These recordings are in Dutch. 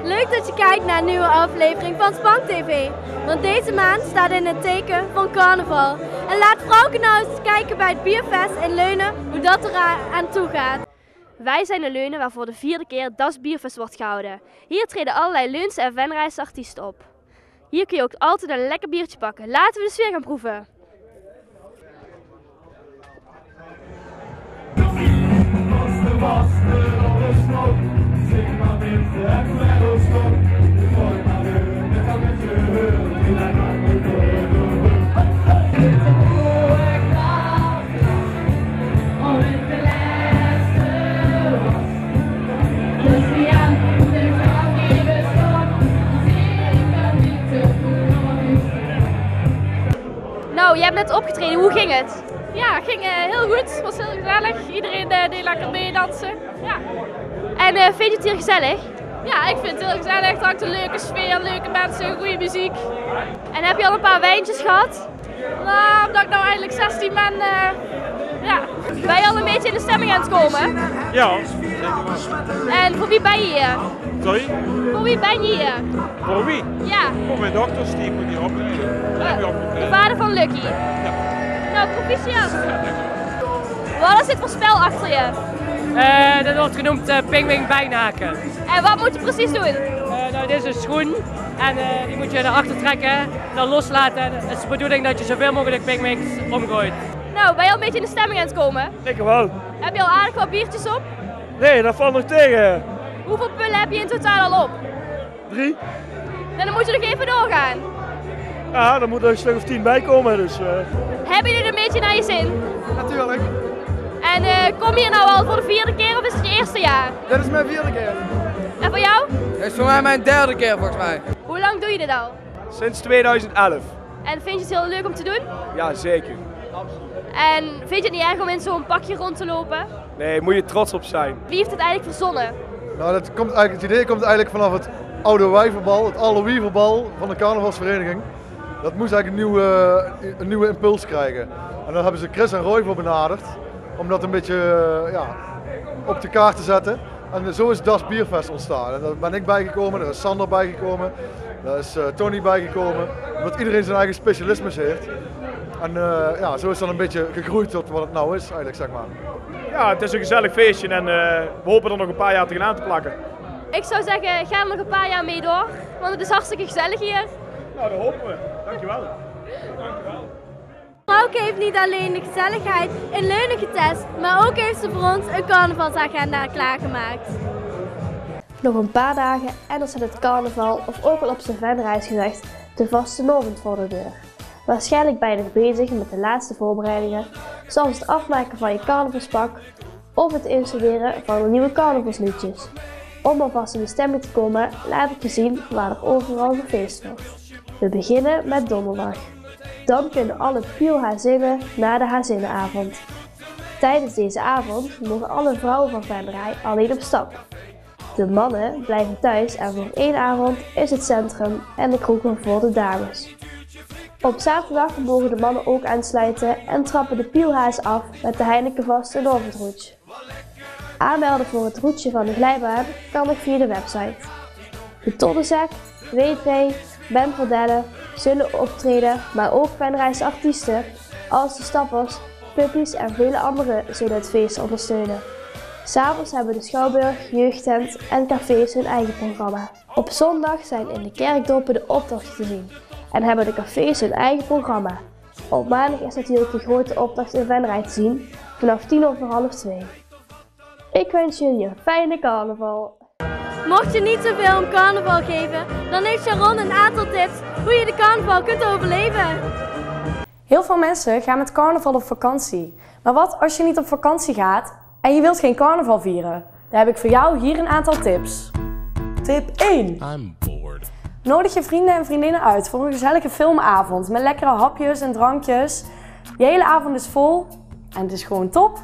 Leuk dat je kijkt naar een nieuwe aflevering van Spank TV. Want deze maand staat in het teken van carnaval. En laat Frauke nou eens kijken bij het bierfest in Leunen hoe dat er aan toe gaat. Wij zijn in Leunen waar voor de 4e keer Das Bierfest wordt gehouden. Hier treden allerlei Leunse en Venraise artiesten op. Hier kun je ook altijd een lekker biertje pakken. Laten we de sfeer gaan proeven. Nou, jij hebt net opgetreden. Hoe ging het? Ja, het ging heel goed. Het was heel gezellig. Iedereen deed lekker meedansen. Ja. En vind je het hier gezellig? Ja, ik vind het heel gezellig. Er hangt een leuke sfeer, leuke mensen, goede muziek. En heb je al een paar wijntjes gehad? Nou, omdat ik nou eigenlijk 16 ben, ja. Ben je al een beetje in de stemming aan het komen? Ja, zeker wel. En voor wie ben je hier? Sorry? Voor wie ben je hier? Voor wie? Ja. Voor mijn dochters, die moet hier optreden. De vader van Lucky. Ja. Nou, proficiat. Wat is dit voor spel achter je? Dat wordt genoemd pingwing bijnaken. En wat moet je precies doen? Nou, dit is een schoen en die moet je erachter trekken, dan loslaten. Het is de bedoeling dat je zoveel mogelijk pingwings omgooit. Nou, ben je al een beetje in de stemming aan het komen? Zeker wel. Heb je al aardig wat biertjes op? Nee, dat valt nog tegen. Hoeveel pullen heb je in totaal al op? 3. En dan moet je nog even doorgaan. Ja, dan moet er een stuk of 10 bij komen. Dus, Heb je dit een beetje naar je zin? Natuurlijk. En kom je nou al voor de 4e keer of is het je eerste jaar? Dit is mijn 4e keer. En voor jou? Het is voor mij mijn 3e keer volgens mij. Hoe lang doe je dit al? Sinds 2011. En vind je het heel leuk om te doen? Ja, zeker. En vind je het niet erg om in zo'n pakje rond te lopen? Nee, moet je trots op zijn. Wie heeft het eigenlijk verzonnen? Nou, het idee komt eigenlijk vanaf het oude wijverbal, het oude wieverbal van de carnavalsvereniging. Dat moest eigenlijk een nieuwe impuls krijgen. En dan hebben ze Chris en Roy voor benaderd, om dat een beetje op de kaart te zetten. En zo is Das Bierfest ontstaan. En daar ben ik bijgekomen, daar is Sander bijgekomen, daar is Tony bijgekomen. Omdat iedereen zijn eigen specialismes heeft. En zo is het dan een beetje gegroeid tot wat het nou is eigenlijk, zeg maar. Ja, het is een gezellig feestje en we hopen er nog een paar jaar tegenaan te plakken. Ik zou zeggen, ga er nog een paar jaar mee door, want het is hartstikke gezellig hier. Nou, dat hopen we. Dankjewel. Dankjewel. Frauke heeft niet alleen de gezelligheid in Leunen getest, maar ook heeft ze voor ons een carnavalsagenda klaargemaakt. Nog een paar dagen en dan staat het carnaval, of ook wel op zijn Venraise gezegd, de vastenavond voor de deur. Waarschijnlijk ben je nog bezig met de laatste voorbereidingen, zoals het afmaken van je carnavalspak of het instuderen van de nieuwe carnavalsliedjes. Om alvast in de stemming te komen, laat ik je zien waar er overal gefeest wordt. We beginnen met donderdag. Dan kunnen alle Pielhazinnen naar de Hazinnenavond. Tijdens deze avond mogen alle vrouwen van Venray alleen op stap. De mannen blijven thuis en voor 1 avond is het centrum en de kroegen voor de dames. Op zaterdag mogen de mannen ook aansluiten en trappen de Pielhaas af met de Heinekenvast en Overtroetje. Aanmelden voor het roetje van de glijbaan kan nog via de website. De Toddenzak, W2, Ben Verdellen zullen optreden, maar ook Venraise artiesten als de Stappers, Puppies en vele anderen zullen het feest ondersteunen. S'avonds hebben de Schouwburg, Jeugdtent en cafés hun eigen programma. Op zondag zijn in de kerkdorpen de optochten te zien en hebben de cafés hun eigen programma. Op maandag is natuurlijk de grote optocht in Venray te zien vanaf 2:10. Ik wens jullie een fijne carnaval. Mocht je niet zoveel om carnaval geven, dan heeft Sharon een aantal tips hoe je de carnaval kunt overleven. Heel veel mensen gaan met carnaval op vakantie. Maar wat als je niet op vakantie gaat en je wilt geen carnaval vieren? Dan heb ik voor jou hier een aantal tips. Tip 1. Nodig je vrienden en vriendinnen uit voor een gezellige filmavond met lekkere hapjes en drankjes. Je hele avond is vol en het is gewoon top.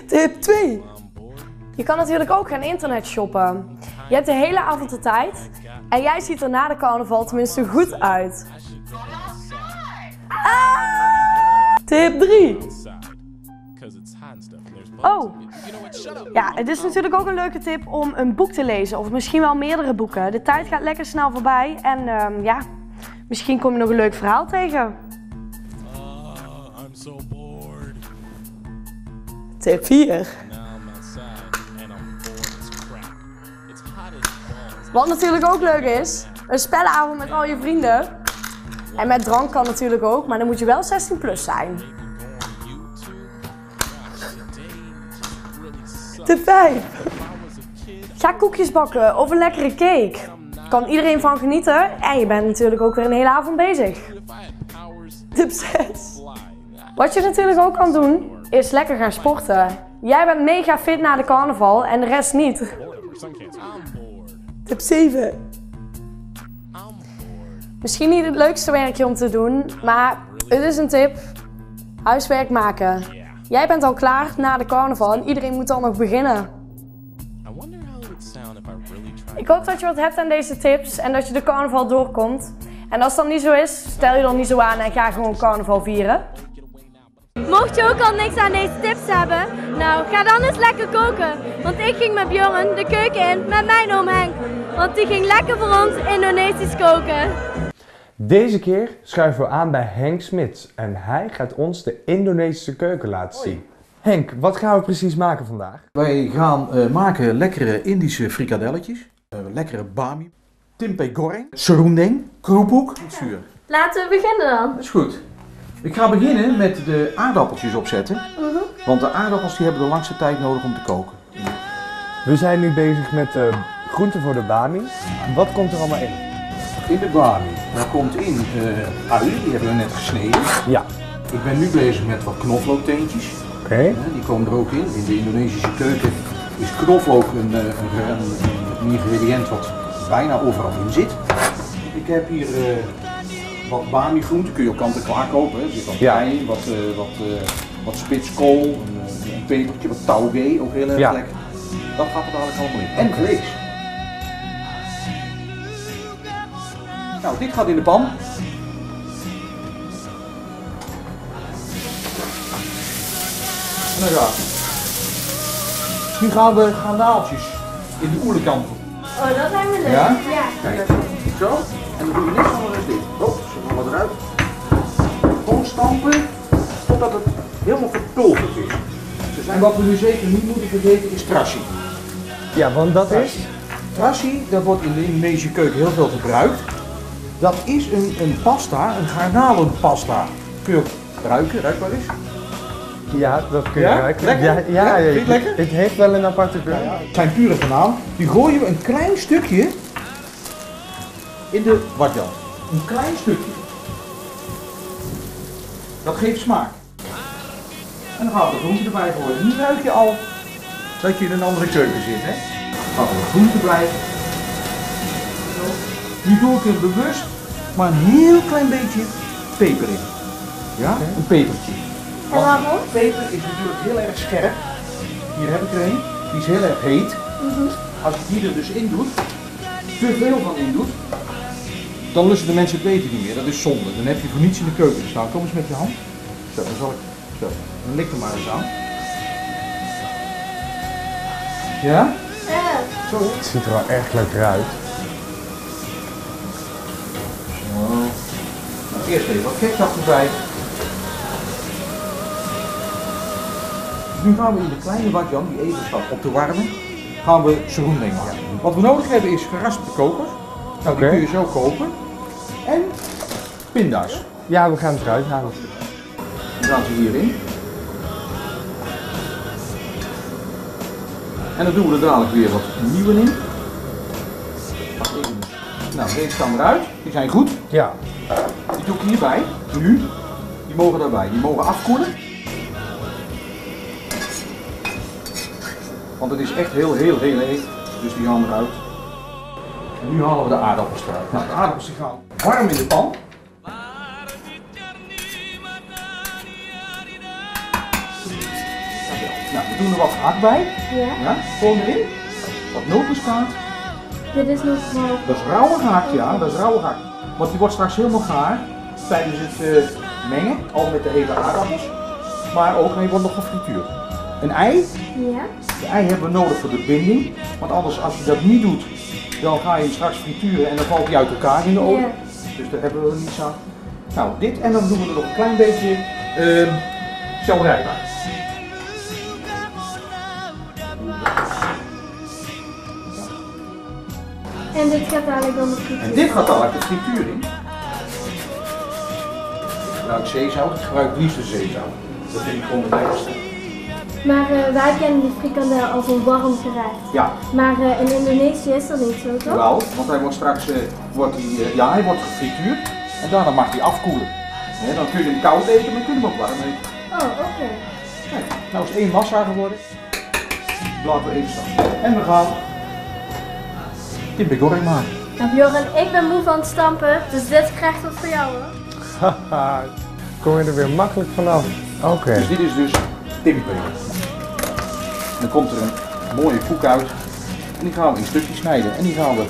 Tip 2. Je kan natuurlijk ook gaan internet shoppen. Je hebt de hele avond de tijd en jij ziet er na de carnaval tenminste goed uit. Tip 3. Oh, ja, het is natuurlijk ook een leuke tip om een boek te lezen of misschien wel meerdere boeken. De tijd gaat lekker snel voorbij en ja, misschien kom je nog een leuk verhaal tegen. Tip 4. Wat natuurlijk ook leuk is, een spellenavond met al je vrienden. En met drank kan natuurlijk ook, maar dan moet je wel 16 plus zijn. Tip 5. Ga koekjes bakken of een lekkere cake. Kan iedereen van genieten en je bent natuurlijk ook weer een hele avond bezig. Tip 6. Wat je natuurlijk ook kan doen, is lekker gaan sporten. Jij bent mega fit na de carnaval en de rest niet. Tip 7. Misschien niet het leukste werkje om te doen, maar het is een tip. Huiswerk maken. Jij bent al klaar na de carnaval en iedereen moet dan nog beginnen. Ik hoop dat je wat hebt aan deze tips en dat je de carnaval doorkomt. En als dat niet zo is, stel je dan niet zo aan en ga gewoon carnaval vieren. Mocht je ook al niks aan deze tips hebben, nou ga dan eens lekker koken. Want ik ging met Bjorn de keuken in met mijn oom Henk. Want die ging lekker voor ons Indonesisch koken. Deze keer schuiven we aan bij Henk Smits en hij gaat ons de Indonesische keuken laten zien. Henk, wat gaan we precies maken vandaag? Wij gaan maken lekkere Indische frikadelletjes, lekkere bami, tempeh goreng, serundeng, kroephoek, zuur. Laten we beginnen dan. Dat is goed. Ik ga beginnen met de aardappeltjes opzetten, want de aardappels die hebben de langste tijd nodig om te koken. We zijn nu bezig met groenten voor de bami. Wat komt er allemaal in? In de bami, daar komt in ui, die hebben we net gesneden. Ja. Ik ben nu bezig met wat knoflookteentjes. Oké. Die komen er ook in. In de Indonesische keuken is knoflook een ingrediënt wat bijna overal in zit. Ik heb hier wat bami groenten, kun je ook kant-en-klaar kopen. Er zit wat bij, wat spitskool, een pepertje, wat tauge, ook heel erg lekker. Dat gaat er dadelijk allemaal in. En vlees. Nou, dit gaat in de pan. En dan gaat het. Nu gaan we garnaaltjes in de oerlikant doen. Oh, dat zijn we leuk. Ja? Ja. Kijk, zo. En dan doe je net zoals dit. Oh, zo gaan we eruit. Gewoon stampen totdat het helemaal verpulverd is. En wat we nu zeker niet moeten vergeten is trashi. Ja, want dat is? Trashi, dat wordt in de Indonesische keuken heel veel gebruikt. Dat is een pasta, een garnalenpasta. Kun je ook ruiken, ruik maar eens. Ja, dat kun je ruiken. Lekker? Ja, Vind je het lekker? Het heeft wel een aparte kleur. Het zijn pure garnalen. Die gooien we een klein stukje in de wadjan. Een klein stukje. Dat geeft smaak. En dan gaan we de groente erbij gooien. Nu ruik je al dat je in een andere keuken zit, hè? Dan gaan we de groente erbij. Nu doe ik er bewust maar een heel klein beetje peper in. Ja? Een pepertje. En waarom? Peper is natuurlijk heel erg scherp. Hier heb ik er een. Die is heel erg heet. Als je die er dus in doet, te veel van in doet, dan lusten de mensen het eten niet meer. Dat is zonde. Dan heb je voor niets in de keuken staan. Kom eens met je hand. Zo, dan zal ik. Zo, dan lik er maar eens aan. Ja? Ja. Zo. Het ziet er wel erg lekker uit. Zo. Nou, eerst even wat ketchup erbij. Nu gaan we in de kleine wadjan, die even staat op te warmen, gaan we serundeng maken. Wat we nodig hebben is geraspte koper. Nou, die kun je zo kopen. En pinda's. Ja, we gaan het eruit halen. Die gaan ze hierin. En dan doen we er dadelijk weer wat nieuwe in. Nou, deze staan eruit. Die zijn goed. Ja. Die doe ik hierbij. Nu. Die mogen daarbij. Die mogen afkoelen. Want het is echt heel heet. Dus die gaan eruit. En nu halen we de aardappels eruit. Nou, de aardappels die gaan warm in de pan. Nou, we doen er wat hakt bij. Ja. Gewoon erin. Wat nootmuskaat. Dit is nog rauw. Dat is rauwe gehakt, ja, dat is rauwe gehakt. Want die wordt straks helemaal gaar tijdens het mengen, al met de hele aardappels. Maar ook, hij wordt nog gefrituurd. Een ei. Ja. De ei hebben we nodig voor de binding. Want anders, als je dat niet doet, dan ga je hem straks frituren en dan valt hij uit elkaar in de oven. Ja. Dus daar hebben we niets aan. Nou, dit en dan doen we er nog een klein beetje selderij bij. En dit gaat eigenlijk dan de frituur. En dit gaat dadelijk de frituur in. Nou, zeezout. Ik gebruik het liefst de zeezout. Dat vind ik gewoon het lekkerste. Maar wij kennen die frikandel als een warm gerecht. Ja. Maar in Indonesië is dat niet zo, toch? Wel, want hij wordt straks hij wordt gefrituurd en daarna mag hij afkoelen. Ja, dan kun je hem koud eten, maar je kunt hem ook warm eten. Oh, oké. Kijk, nou is het één massa geworden. Laten we even staan. En we gaan Tempeh goreng maken. Nou Bjorn, ik ben moe van het stampen, dus dit krijgt wat voor jou hoor. Haha, kom je er weer makkelijk vanaf. Oké. Dus dit is dus tempeh. Dan komt er een mooie koek uit. En die gaan we in stukjes snijden. En die gaan we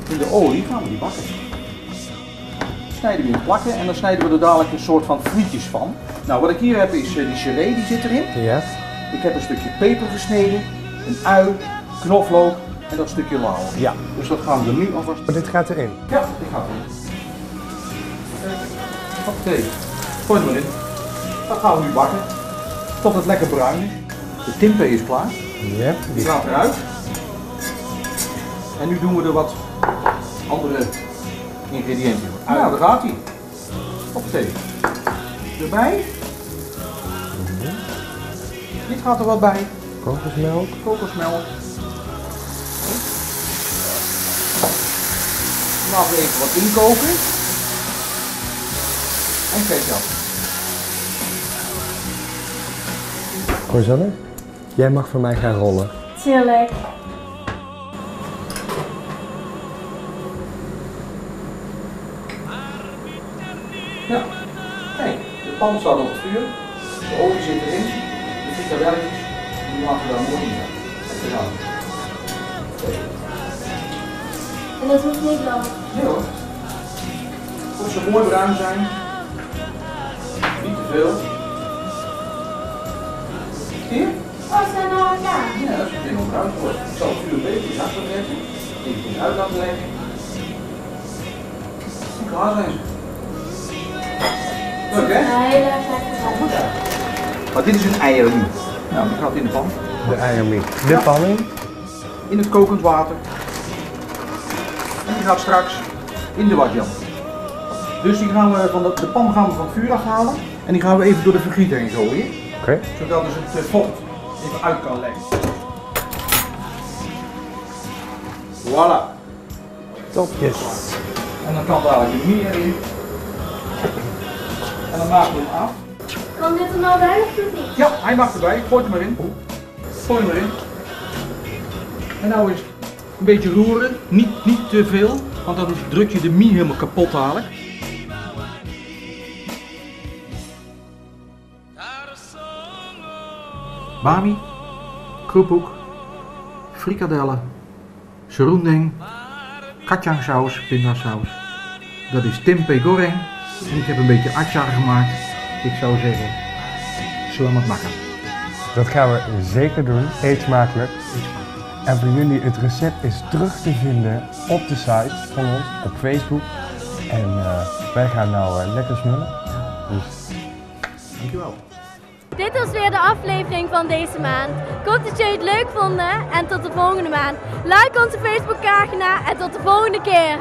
in de olie bakken. Snijden we in plakken en dan snijden we er dadelijk een soort van frietjes van. Nou, wat ik hier heb is die seree, die zit erin. Ja. Ik heb een stukje peper gesneden, een ui, knoflook en dat stukje lauw. Ja. Dus dat gaan we er nu alvast. Maar dit gaat erin? Ja, dit gaat erin. Oké, gooi er maar in. Dat gaan we nu bakken tot het lekker bruin is. De tempeh is klaar. Ja. Die gaat eruit. En nu doen we er wat andere ingrediënten in. Nou, daar gaat hij. Oké. Erbij. Dit gaat er wat bij. Kokosmelk. Kokosmelk. Laten we even wat inkoken. En ketchup. Rosanne, jij mag voor mij gaan rollen. Tuurlijk. Ja, kijk, de pan staat op het vuur, de olie zit erin, de frikadelletjes, die laten we daar mooi in zetten. En dat hoeft niet lang. Nee hoor. Moet ze mooi bruin zijn, niet te veel. Hier? Oh, ze zijn al klaar. Ja, dat is het helemaal bruin geworden. Ik zal het vuur een beetje zachter leggen, even uit laten leggen. En klaar zijn ze. Leuk hè? Heel erg lekker. Ja. Maar dit is een eiermie. Nou, die gaat in de pan. De eiermie. De pan in. In het kokend water. En die gaat straks in de wasjan. Dus die gaan we de pan gaan we van het vuur afhalen. En die gaan we even door de vergieter heen gooien. Oké. Zodat dus het vocht even uit kan lekken. Voilà. Top. Yes. En dan kan dadelijk de mie erin. En dan maken we hem af. Kan dit er nou bij of niet? Ja, hij mag erbij. Gooi hem maar in. Gooi hem erin. En nou is een beetje roeren. Niet te veel, want dan druk je de mie helemaal kapot dadelijk. Bami, kroephoek, frikadellen, serundeng, kacangsaus, pindasaus. Dat is tempeh goreng. En ik heb een beetje acar gemaakt. Ik zou zeggen, selamat makan. Dat gaan we zeker doen. Eet smakelijk. En voor jullie, het recept is terug te vinden op de site van ons, op Facebook. En wij gaan nou lekker smullen. Dus dankjewel. Dit was weer de aflevering van deze maand. Ik hoop dat jullie het leuk vonden en tot de volgende maand. Like onze Facebookpagina en tot de volgende keer.